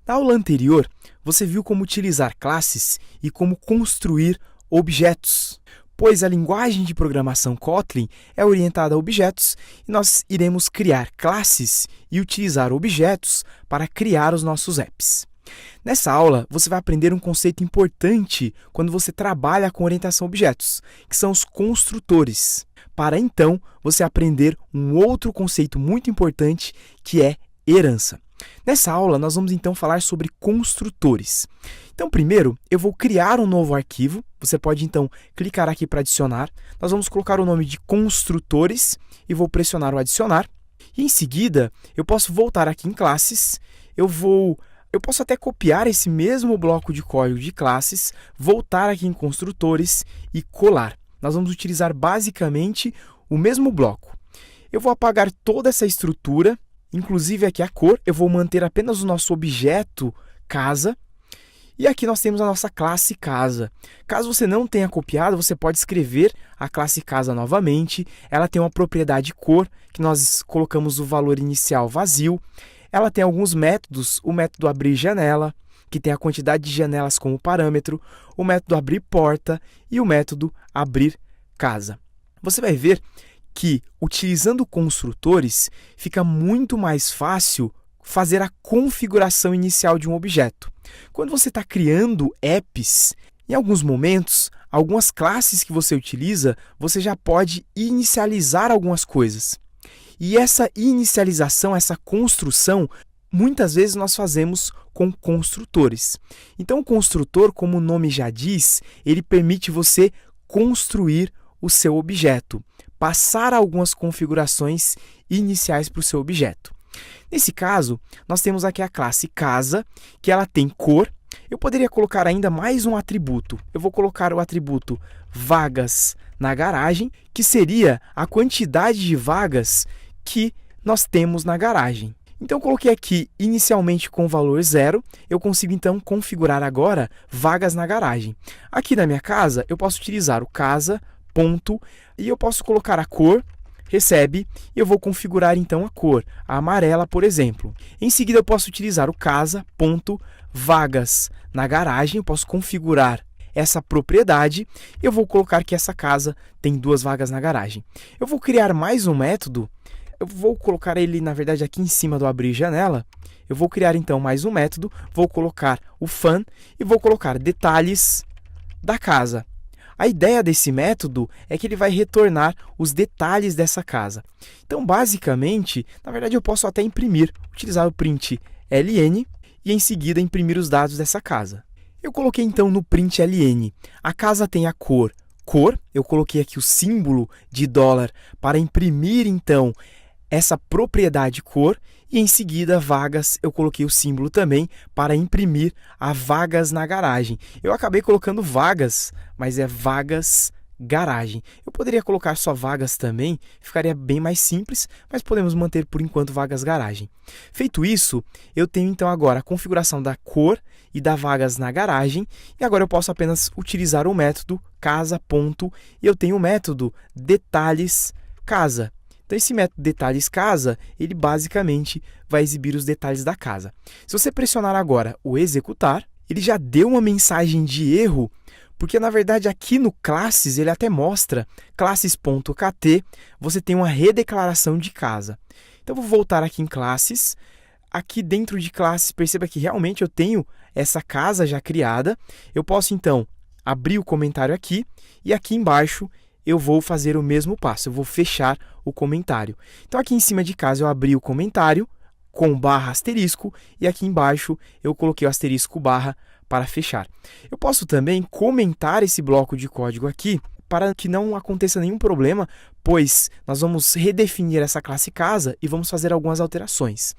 Na aula anterior, você viu como utilizar classes e como construir objetos, pois a linguagem de programação Kotlin é orientada a objetos e nós iremos criar classes e utilizar objetos para criar os nossos apps. Nessa aula, você vai aprender um conceito importante quando você trabalha com orientação a objetos, que são os construtores, para então você aprender um outro conceito muito importante, que é herança. Nessa aula, nós vamos então falar sobre construtores. Então, primeiro, eu vou criar um novo arquivo. Você pode então clicar aqui para adicionar. Nós vamos colocar o nome de construtores e vou pressionar o adicionar. E em seguida, eu posso voltar aqui em classes. Eu posso até copiar esse mesmo bloco de código de classes, voltar aqui em construtores e colar. Nós vamos utilizar basicamente o mesmo bloco. Eu vou apagar toda essa estrutura, inclusive aqui a cor. Eu vou manter apenas o nosso objeto casa. E aqui nós temos a nossa classe casa. Caso você não tenha copiado, você pode escrever a classe casa novamente. Ela tem uma propriedade cor, que nós colocamos o valor inicial vazio. Ela tem alguns métodos, o método abrir janela, que tem a quantidade de janelas como parâmetro, o método abrir porta e o método abrir casa. Você vai ver que, utilizando construtores, fica muito mais fácil fazer a configuração inicial de um objeto. Quando você está criando apps, em alguns momentos, algumas classes que você utiliza, você já pode inicializar algumas coisas. E essa inicialização, essa construção, muitas vezes nós fazemos com construtores. Então, o construtor, como o nome já diz, ele permite você construir o seu objeto, passar algumas configurações iniciais para o seu objeto. Nesse caso, nós temos aqui a classe casa, que ela tem cor. Eu poderia colocar ainda mais um atributo. Eu vou colocar o atributo vagas na garagem, que seria a quantidade de vagas que nós temos na garagem. Então, eu coloquei aqui inicialmente com o valor 0, eu consigo então configurar agora vagas na garagem. Aqui na minha casa, eu posso utilizar o casa, ponto, e eu posso colocar a cor, recebe, e eu vou configurar então a cor, a amarela, por exemplo. Em seguida, eu posso utilizar o casa, ponto, vagas na garagem, eu posso configurar essa propriedade, eu vou colocar que essa casa tem 2 vagas na garagem. Eu vou criar mais um método, eu vou colocar ele, na verdade, aqui em cima do abrir janela. Eu vou criar então mais um método, vou colocar o fun e vou colocar detalhes da casa. A ideia desse método é que ele vai retornar os detalhes dessa casa. Então, basicamente, na verdade, eu posso até imprimir, utilizar o print ln e, em seguida, imprimir os dados dessa casa. Eu coloquei, então, no print ln. A casa tem a cor cor. Eu coloquei aqui o símbolo de dólar para imprimir, então, essa propriedade cor. E, em seguida, vagas, eu coloquei o símbolo também para imprimir a vagas na garagem. Eu acabei colocando vagas, mas é vagas garagem. Eu poderia colocar só vagas também, ficaria bem mais simples, mas podemos manter por enquanto vagas garagem. Feito isso, eu tenho então agora a configuração da cor e da vagas na garagem, e agora eu posso apenas utilizar o método casa, ponto, e eu tenho o método detalhes casa. Então, esse método detalhes casa, ele basicamente vai exibir os detalhes da casa. Se você pressionar agora o executar, ele já deu uma mensagem de erro, porque, na verdade, aqui no classes, ele até mostra classes.kt, você tem uma redeclaração de casa. Então, eu vou voltar aqui em classes. Aqui dentro de classes, perceba que realmente eu tenho essa casa já criada. Eu posso, então, abrir o comentário aqui e aqui embaixo eu vou fazer o mesmo passo, eu vou fechar o comentário. Então, aqui em cima de casa, eu abri o comentário com barra asterisco e aqui embaixo eu coloquei o asterisco barra para fechar. Eu posso também comentar esse bloco de código aqui para que não aconteça nenhum problema, pois nós vamos redefinir essa classe casa e vamos fazer algumas alterações.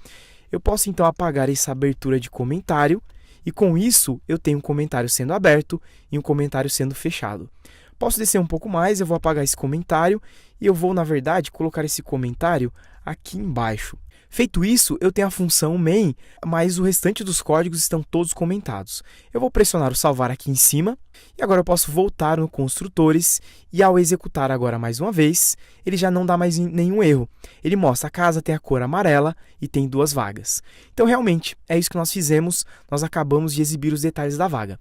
Eu posso então apagar essa abertura de comentário e com isso eu tenho um comentário sendo aberto e um comentário sendo fechado. Posso descer um pouco mais, eu vou apagar esse comentário e eu vou, na verdade, colocar esse comentário aqui embaixo. Feito isso, eu tenho a função main, mas o restante dos códigos estão todos comentados. Eu vou pressionar o salvar aqui em cima, e agora eu posso voltar no construtores, e ao executar agora mais uma vez, ele já não dá mais nenhum erro. Ele mostra a casa tem a cor amarela e tem 2 vagas. Então, realmente, é isso que nós fizemos, nós acabamos de exibir os detalhes da vaga.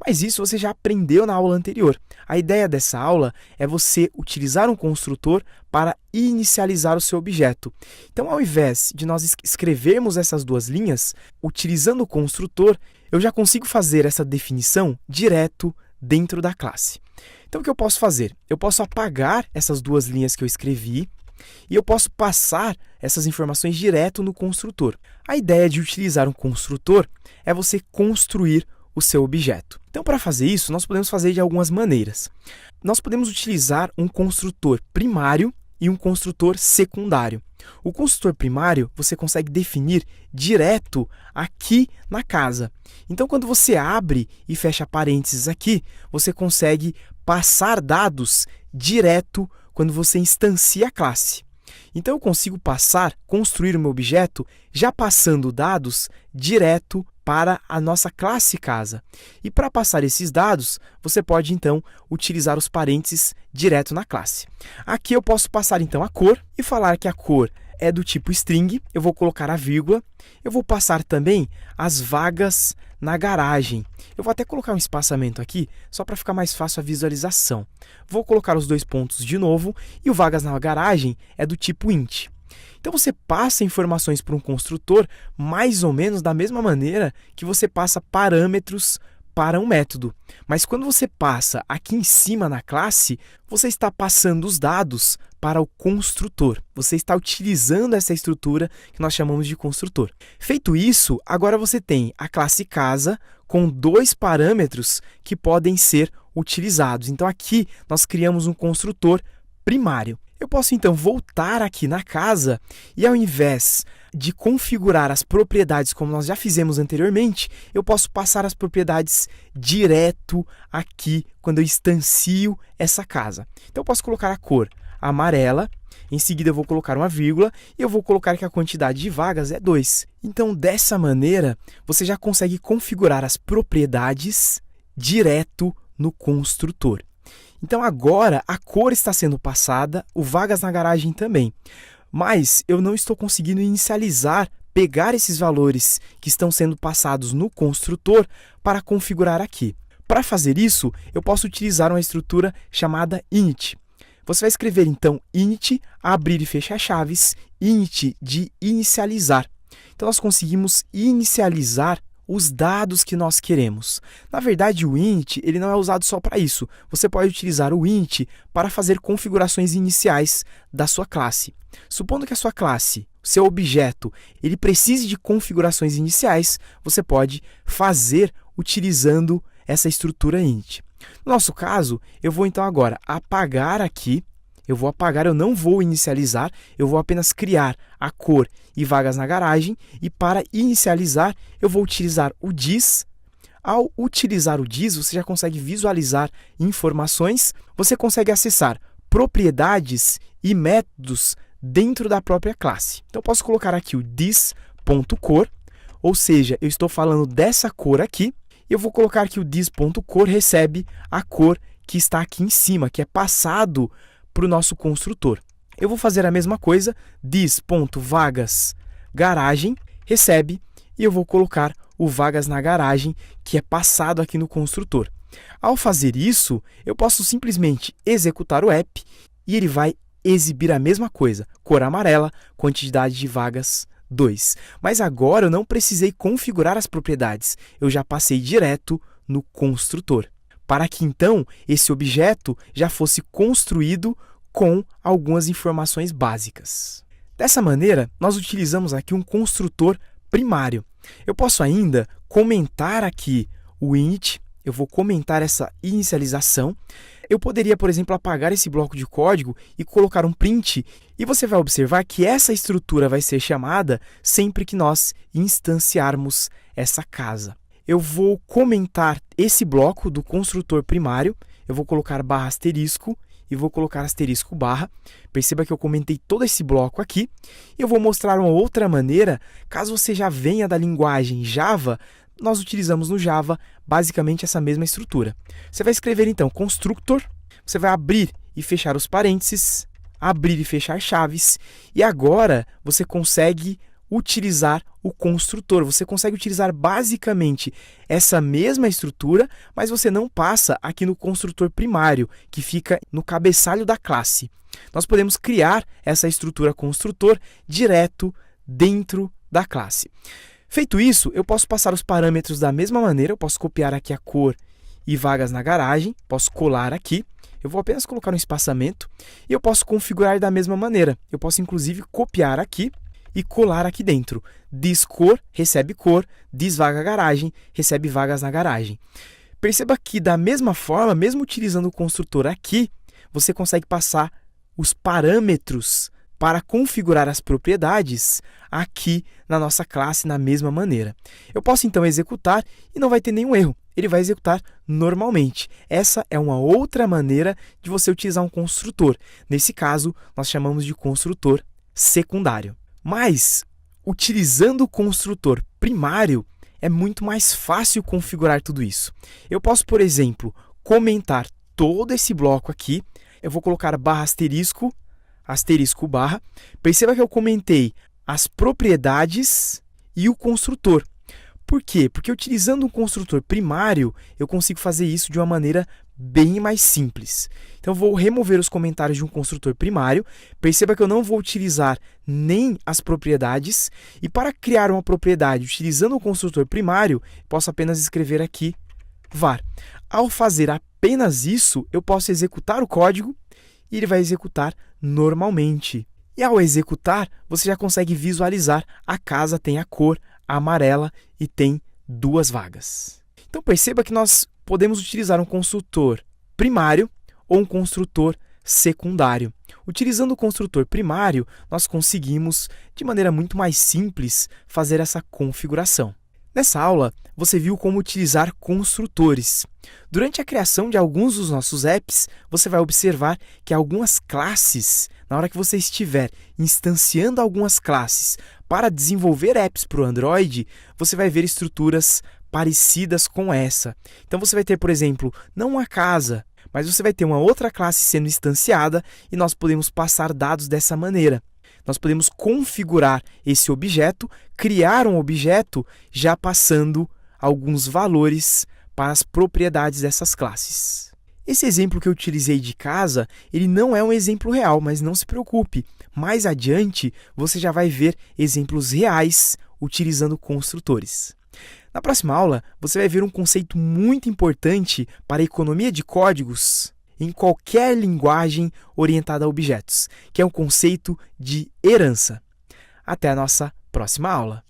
Mas isso você já aprendeu na aula anterior. A ideia dessa aula é você utilizar um construtor para inicializar o seu objeto. Então, ao invés de nós escrevermos essas 2 linhas, utilizando o construtor, eu já consigo fazer essa definição direto dentro da classe. Então, o que eu posso fazer? Eu posso apagar essas 2 linhas que eu escrevi e eu posso passar essas informações direto no construtor. A ideia de utilizar um construtor é você construir o seu objeto. Então, para fazer isso, nós podemos fazer de algumas maneiras. Nós podemos utilizar um construtor primário e um construtor secundário. O construtor primário você consegue definir direto aqui na casa. Então, quando você abre e fecha parênteses aqui, você consegue passar dados direto quando você instancia a classe. Então, eu consigo construir o meu objeto já passando dados direto para a nossa classe casa. E para passar esses dados, você pode, então, utilizar os parênteses direto na classe. Aqui eu posso passar, então, a cor e falar que a cor é do tipo string, eu vou colocar a vírgula, eu vou passar também as vagas na garagem. Eu vou até colocar um espaçamento aqui, só para ficar mais fácil a visualização. Vou colocar os 2 pontos de novo, e o vagas na garagem é do tipo int. Então, você passa informações para um construtor mais ou menos da mesma maneira que você passa parâmetros para um método. Mas quando você passa aqui em cima na classe, você está passando os dados para o construtor. Você está utilizando essa estrutura que nós chamamos de construtor. Feito isso, agora você tem a classe casa com 2 parâmetros que podem ser utilizados. Então, aqui nós criamos um construtor primário. Eu posso, então, voltar aqui na casa e, ao invés de configurar as propriedades como nós já fizemos anteriormente, eu posso passar as propriedades direto aqui quando eu instancio essa casa. Então, eu posso colocar a cor amarela, em seguida eu vou colocar uma vírgula e eu vou colocar que a quantidade de vagas é 2. Então, dessa maneira, você já consegue configurar as propriedades direto no construtor. Então, agora, a cor está sendo passada, o vagas na garagem também. Mas eu não estou conseguindo inicializar, pegar esses valores que estão sendo passados no construtor para configurar aqui. Para fazer isso, eu posso utilizar uma estrutura chamada init. Você vai escrever, então, init, abrir e fechar chaves, init de inicializar. Então, nós conseguimos inicializar os dados que nós queremos. Na verdade, o int ele não é usado só para isso. Você pode utilizar o int para fazer configurações iniciais da sua classe. Supondo que a sua classe, seu objeto, ele precise de configurações iniciais, você pode fazer utilizando essa estrutura int. No nosso caso, eu vou então agora apagar aqui. Eu não vou inicializar, eu vou apenas criar a cor e vagas na garagem, e para inicializar, eu vou utilizar o dis. Ao utilizar o dis, você já consegue visualizar informações, você consegue acessar propriedades e métodos dentro da própria classe. Então, eu posso colocar aqui o dis.cor, ou seja, eu estou falando dessa cor aqui, e eu vou colocar que o dis.cor recebe a cor que está aqui em cima, que é passado para o nosso construtor. Eu vou fazer a mesma coisa, dis.vagas_garagem recebe, e eu vou colocar o vagas na garagem, que é passado aqui no construtor. Ao fazer isso, eu posso simplesmente executar o app e ele vai exibir a mesma coisa, cor amarela, quantidade de vagas 2. Mas agora eu não precisei configurar as propriedades, eu já passei direto no construtor, para que então esse objeto já fosse construído com algumas informações básicas. Dessa maneira, nós utilizamos aqui um construtor primário. Eu posso ainda comentar aqui o init, eu vou comentar essa inicialização. Eu poderia, por exemplo, apagar esse bloco de código e colocar um print, e você vai observar que essa estrutura vai ser chamada sempre que nós instanciarmos essa casa. Eu vou comentar esse bloco do construtor primário, eu vou colocar /* e vou colocar asterisco barra. Perceba que eu comentei todo esse bloco aqui. E eu vou mostrar uma outra maneira, caso você já venha da linguagem Java, nós utilizamos no Java basicamente essa mesma estrutura. Você vai escrever então constructor, você vai abrir e fechar os parênteses, abrir e fechar chaves, e agora você consegue utilizar o construtor. Você consegue utilizar basicamente essa mesma estrutura, mas você não passa aqui no construtor primário, que fica no cabeçalho da classe. Nós podemos criar essa estrutura construtor direto dentro da classe. Feito isso, eu posso passar os parâmetros da mesma maneira, eu posso copiar aqui a cor e vagas na garagem, posso colar aqui, eu vou apenas colocar um espaçamento e eu posso configurar da mesma maneira. Eu posso inclusive copiar aqui e colar aqui dentro. This cor, recebe cor, this vaga garagem, recebe vagas na garagem. Perceba que da mesma forma, mesmo utilizando o construtor aqui, você consegue passar os parâmetros para configurar as propriedades aqui na nossa classe na mesma maneira. Eu posso então executar e não vai ter nenhum erro. Ele vai executar normalmente. Essa é uma outra maneira de você utilizar um construtor. Nesse caso, nós chamamos de construtor secundário. Mas, utilizando o construtor primário, é muito mais fácil configurar tudo isso. Eu posso, por exemplo, comentar todo esse bloco aqui. Eu vou colocar barra asterisco, asterisco barra. Perceba que eu comentei as propriedades e o construtor. Por quê? Porque utilizando um construtor primário, eu consigo fazer isso de uma maneira bem mais simples. Então, eu vou remover os comentários de um construtor primário. Perceba que eu não vou utilizar nem as propriedades. E para criar uma propriedade utilizando o construtor primário, posso apenas escrever aqui var. Ao fazer apenas isso, eu posso executar o código e ele vai executar normalmente. E ao executar, você já consegue visualizar a casa tem a cor amarela e tem 2 vagas. Então, perceba que nós podemos utilizar um construtor primário ou um construtor secundário. Utilizando o construtor primário, nós conseguimos, de maneira muito mais simples, fazer essa configuração. Nessa aula, você viu como utilizar construtores. Durante a criação de alguns dos nossos apps, você vai observar que algumas classes, na hora que você estiver instanciando algumas classes para desenvolver apps para o Android, você vai ver estruturas parecidas com essa. Então, você vai ter, por exemplo, não uma casa, mas você vai ter uma outra classe sendo instanciada e nós podemos passar dados dessa maneira. Nós podemos configurar esse objeto, criar um objeto já passando alguns valores para as propriedades dessas classes. Esse exemplo que eu utilizei de casa, ele não é um exemplo real, mas não se preocupe. Mais adiante, você já vai ver exemplos reais utilizando construtores. Na próxima aula, você vai ver um conceito muito importante para a economia de códigos em qualquer linguagem orientada a objetos, que é o conceito de herança. Até a nossa próxima aula!